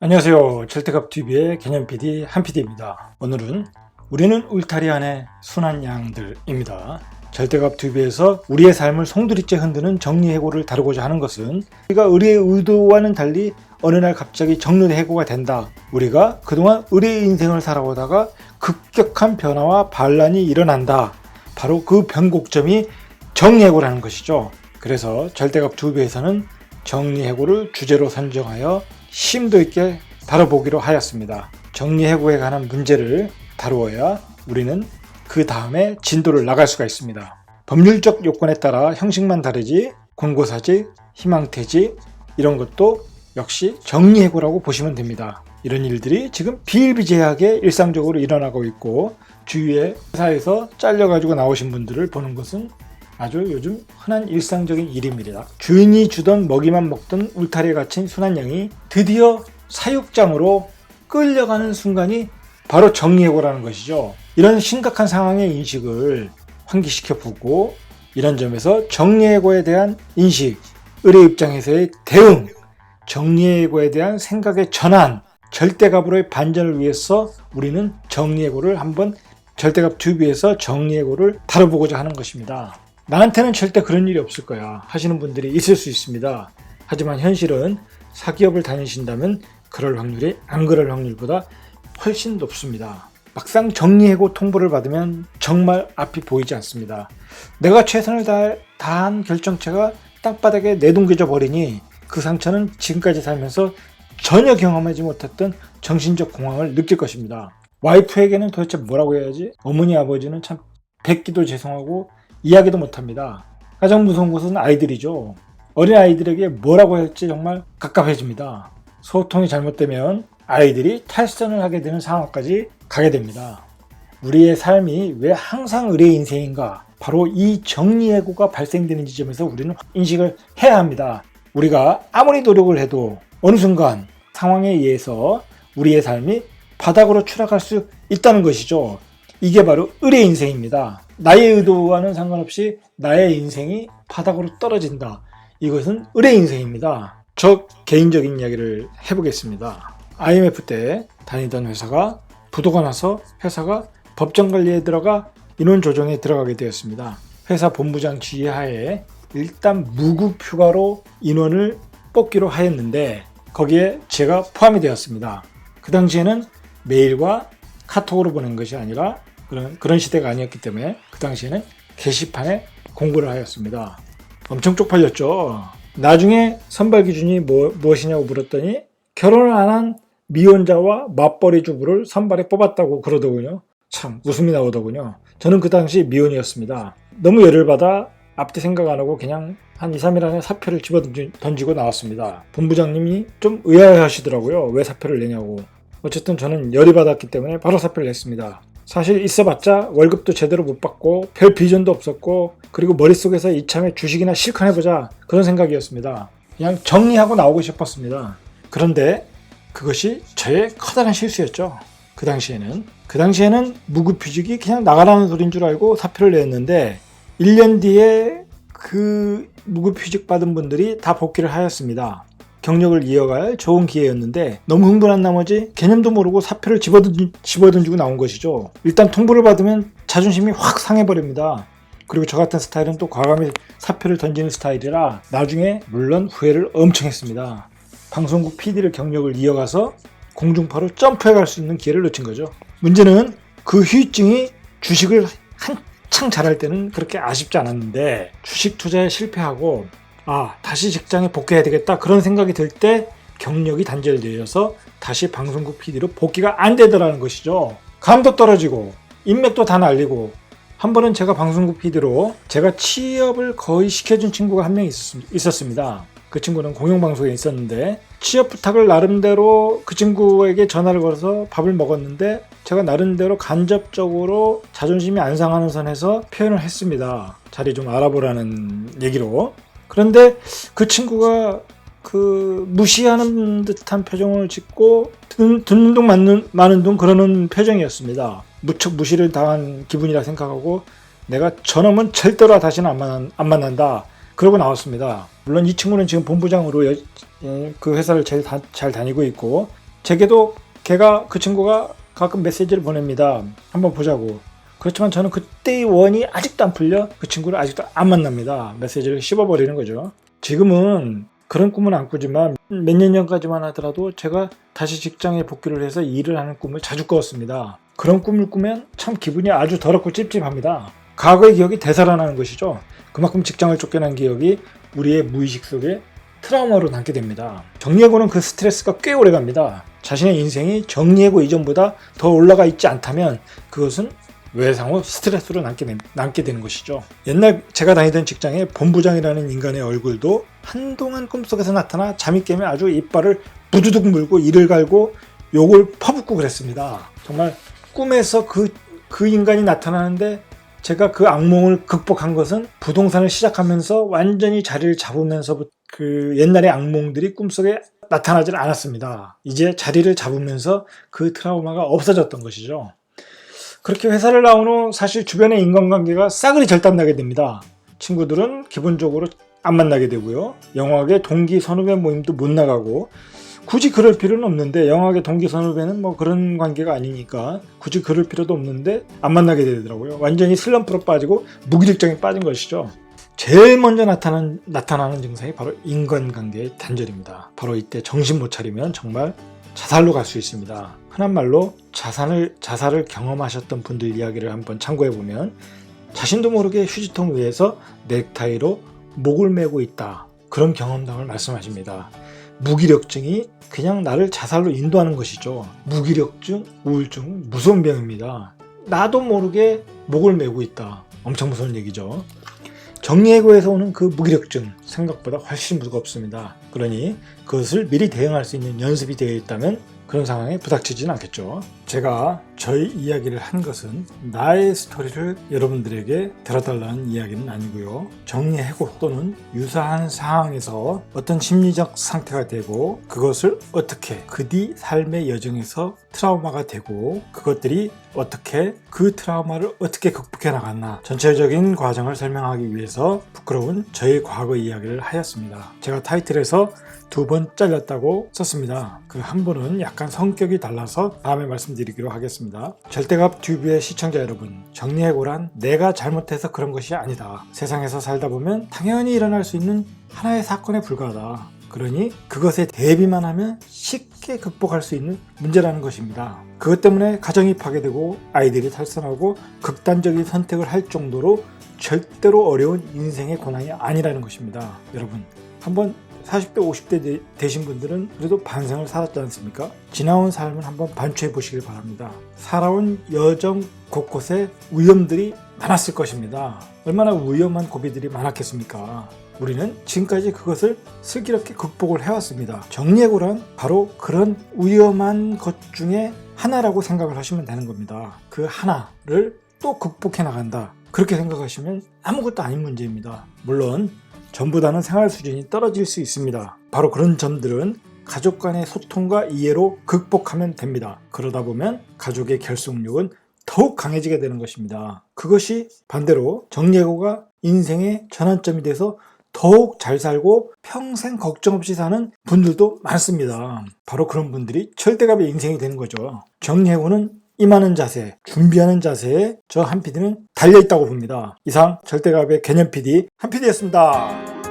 안녕하세요. 절대값TV의 개념 PD 한 PD입니다. 오늘은 우리는 울타리 안의 순한 양들입니다. 절대값TV에서 우리의 삶을 송두리째 흔드는 정리해고를 다루고자 하는 것은 우리가 의뢰의 의도와는 달리 어느 날 갑자기 정리해고가 된다. 우리가 그동안 의뢰의 인생을 살아오다가 급격한 변화와 반란이 일어난다. 바로 그 변곡점이 정리해고라는 것이죠. 그래서 절대값TV에서는 정리해고를 주제로 선정하여 심도 있게 다뤄보기로 하였습니다. 정리해고에 관한 문제를 다루어야 우리는 그 다음에 진도를 나갈 수가 있습니다. 법률적 요건에 따라 형식만 다르지 권고사직, 희망퇴직 이런 것도 역시 정리해고라고 보시면 됩니다. 이런 일들이 지금 비일비재하게 일상적으로 일어나고 있고 주위에 회사에서 잘려가지고 나오신 분들을 보는 것은 아주 요즘 흔한 일상적인 일입니다. 주인이 주던 먹이만 먹던 울타리에 갇힌 순한 양이 드디어 사육장으로 끌려가는 순간이 바로 정리해고라는 것이죠. 이런 심각한 상황의 인식을 환기시켜보고 이런 점에서 정리해고에 대한 인식, 의뢰 입장에서의 대응, 정리해고에 대한 생각의 전환, 절대값으로의 반전을 위해서 우리는 정리해고를 한번 절대값TV에서 정리해고를 다뤄보고자 하는 것입니다. 나한테는 절대 그런 일이 없을 거야 하시는 분들이 있을 수 있습니다. 하지만 현실은 사기업을 다니신다면 그럴 확률이 안 그럴 확률보다 훨씬 높습니다. 막상 정리해고 통보를 받으면 정말 앞이 보이지 않습니다. 내가 최선을 다한 결정체가 땅바닥에 내동겨져 버리니 그 상처는 지금까지 살면서 전혀 경험하지 못했던 정신적 공황을 느낄 것입니다. 와이프에게는 도대체 뭐라고 해야지? 어머니 아버지는 참 뵙기도 죄송하고 이야기도 못합니다. 가장 무서운 것은 아이들이죠. 어린 아이들에게 뭐라고 할지 정말 갑갑해집니다. 소통이 잘못되면 아이들이 탈선을 하게 되는 상황까지 가게 됩니다. 우리의 삶이 왜 항상 의뢰 인생인가? 바로 이 정리해고가 발생되는 지점에서 우리는 인식을 해야 합니다. 우리가 아무리 노력을 해도 어느 순간 상황에 의해서 우리의 삶이 바닥으로 추락할 수 있다는 것이죠. 이게 바로 의뢰 인생입니다. 나의 의도와는 상관없이 나의 인생이 바닥으로 떨어진다. 이것은 의뢰 인생입니다. 저 개인적인 이야기를 해보겠습니다. IMF 때 다니던 회사가 부도가 나서 회사가 법정관리에 들어가 인원 조정에 들어가게 되었습니다. 회사 본부장 지휘하에 일단 무급휴가로 인원을 뽑기로 하였는데 거기에 제가 포함이 되었습니다. 그 당시에는 메일과 카톡으로 보낸 것이 아니라 그런 시대가 아니었기 때문에 그 당시에는 게시판에 공고를 하였습니다. 엄청 쪽팔렸죠. 나중에 선발 기준이 무엇이냐고 물었더니 결혼을 안 한 미혼자와 맞벌이 주부를 선발에 뽑았다고 그러더군요. 참 웃음이 나오더군요. 저는 그 당시 미혼이었습니다. 너무 열을 받아 앞뒤 생각 안 하고 그냥 한 2, 3일 안에 사표를 집어 던지고 나왔습니다. 본부장님이 좀 의아해하시더라고요. 왜 사표를 내냐고. 어쨌든 저는 열이 받았기 때문에 바로 사표를 냈습니다. 사실 있어봤자 월급도 제대로 못 받고 별 비전도 없었고 그리고 머릿속에서 이참에 주식이나 실컷해보자 그런 생각이었습니다. 그냥 정리하고 나오고 싶었습니다. 그런데 그것이 저의 커다란 실수였죠. 그 당시에는 무급휴직이 그냥 나가라는 소린 줄 알고 사표를 냈는데 1년 뒤에 그 무급휴직 받은 분들이 다 복귀를 하였습니다. 경력을 이어갈 좋은 기회였는데 너무 흥분한 나머지 개념도 모르고 사표를 집어던지고 나온 것이죠. 일단 통보를 받으면 자존심이 확 상해버립니다. 그리고 저 같은 스타일은 또 과감히 사표를 던지는 스타일이라 나중에 물론 후회를 엄청 했습니다. 방송국 PD를 경력을 이어가서 공중파로 점프해갈 수 있는 기회를 놓친 거죠. 문제는 그 후유증이 주식을 한창 잘할 때는 그렇게 아쉽지 않았는데 주식 투자에 실패하고 다시 직장에 복귀해야 되겠다 그런 생각이 들 때 경력이 단절되어서 다시 방송국 PD로 복귀가 안 되더라는 것이죠. 감도 떨어지고 인맥도 다 날리고 한 번은 제가 방송국 PD로 제가 취업을 거의 시켜준 친구가 한 명 있었습니다. 그 친구는 공영방송에 있었는데 취업 부탁을 나름대로 그 친구에게 전화를 걸어서 밥을 먹었는데 제가 나름대로 간접적으로 자존심이 안 상하는 선에서 표현을 했습니다. 자리 좀 알아보라는 얘기로. 그런데 그 친구가 무시하는 듯한 표정을 짓고 듣는 둥 마는 둥 그러는 표정이었습니다. 무척 무시를 당한 기분이라 생각하고 내가 저놈은 절대로 다시는 안 만난다. 그러고 나왔습니다. 물론 이 친구는 지금 본부장으로 그 회사를 잘 다니고 있고 제게도 그 친구가 가끔 메시지를 보냅니다. 한번 보자고. 그렇지만 저는 그때의 원이 아직도 안 풀려 그 친구를 아직도 안 만납니다. 메시지를 씹어버리는 거죠. 지금은 그런 꿈은 안 꾸지만 몇 년 전까지만 하더라도 제가 다시 직장에 복귀를 해서 일을 하는 꿈을 자주 꿨습니다. 그런 꿈을 꾸면 참 기분이 아주 더럽고 찝찝합니다. 과거의 기억이 되살아나는 것이죠. 그만큼 직장을 쫓겨난 기억이 우리의 무의식 속에 트라우마로 남게 됩니다. 정리해고는 그 스트레스가 꽤 오래 갑니다. 자신의 인생이 정리해고 이전보다 더 올라가 있지 않다면 그것은 외상후 스트레스로 남게 되는 것이죠. 옛날 제가 다니던 직장에 본부장이라는 인간의 얼굴도 한동안 꿈속에서 나타나 잠이 깨면 아주 이빨을 부두둑 물고 이를 갈고 욕을 퍼붓고 그랬습니다. 정말 꿈에서 그 인간이 나타나는데 제가 그 악몽을 극복한 것은 부동산을 시작하면서 완전히 자리를 잡으면서부터 그 옛날의 악몽들이 꿈속에 나타나질 않았습니다. 이제 자리를 잡으면서 그 트라우마가 없어졌던 것이죠. 그렇게 회사를 나온 후 사실 주변의 인간관계가 싸그리 절단나게 됩니다. 친구들은 기본적으로 안 만나게 되고요. 영화계 동기 선후배 모임도 못 나가고 굳이 그럴 필요는 없는데 영화계 동기 선후배는 뭐 그런 관계가 아니니까 굳이 그럴 필요도 없는데 안 만나게 되더라고요. 완전히 슬럼프로 빠지고 무기력증에 빠진 것이죠. 제일 먼저 나타나는 증상이 바로 인간관계의 단절입니다. 바로 이때 정신 못 차리면 정말 자살로 갈 수 있습니다. 흔한 말로 자살을 경험하셨던 분들 이야기를 한번 참고해보면 자신도 모르게 휴지통 위에서 넥타이로 목을 메고 있다. 그런 경험담을 말씀하십니다. 무기력증이 그냥 나를 자살로 인도하는 것이죠. 무기력증, 우울증, 무서운 병입니다. 나도 모르게 목을 메고 있다. 엄청 무서운 얘기죠. 정리해고에서 오는 그 무기력증 생각보다 훨씬 무겁습니다. 그러니 그것을 미리 대응할 수 있는 연습이 되어 있다면 그런 상황에 부닥치지는 않겠죠. 제가 저희 이야기를 한 것은 나의 스토리를 여러분들에게 들어달라는 이야기는 아니고요. 정리해고 또는 유사한 상황에서 어떤 심리적 상태가 되고 그것을 어떻게 그 뒤 삶의 여정에서 트라우마가 되고 그것들이 어떻게 그 트라우마를 어떻게 극복해 나갔나 전체적인 과정을 설명하기 위해서 부끄러운 저의 과거 이야기를 하였습니다. 제가 타이틀에서 2번 잘렸다고 썼습니다. 그 한 분은 약간 성격이 달라서 다음에 말씀드리기로 하겠습니다. 절대값 튜브의 시청자 여러분, 정리해고란 내가 잘못해서 그런 것이 아니다. 세상에서 살다 보면 당연히 일어날 수 있는 하나의 사건에 불과하다. 그러니 그것에 대비만 하면 쉽게 극복할 수 있는 문제라는 것입니다. 그것 때문에 가정이 파괴되고 아이들이 탈선하고 극단적인 선택을 할 정도로 절대로 어려운 인생의 고난이 아니라는 것입니다. 여러분, 한번 40대 50대 되신 분들은 그래도 반생을 살았지 않습니까? 지나온 삶을 한번 반추해 보시길 바랍니다. 살아온 여정 곳곳에 위험들이 많았을 것입니다. 얼마나 위험한 고비들이 많았겠습니까? 우리는 지금까지 그것을 슬기롭게 극복을 해왔습니다. 정리해고란 바로 그런 위험한 것 중에 하나라고 생각을 하시면 되는 겁니다. 그 하나를 또 극복해 나간다. 그렇게 생각하시면 아무것도 아닌 문제입니다. 물론 전부 다는 생활 수준이 떨어질 수 있습니다. 바로 그런 점들은 가족 간의 소통과 이해로 극복하면 됩니다. 그러다 보면 가족의 결속력은 더욱 강해지게 되는 것입니다. 그것이 반대로 정리해고가 인생의 전환점이 돼서 더욱 잘 살고 평생 걱정 없이 사는 분들도 많습니다. 바로 그런 분들이 절대값의 인생이 되는 거죠. 정리해고는 임하는 자세, 준비하는 자세에 저 한PD는 달려있다고 봅니다. 이상 절대값의 개념 PD 한PD였습니다.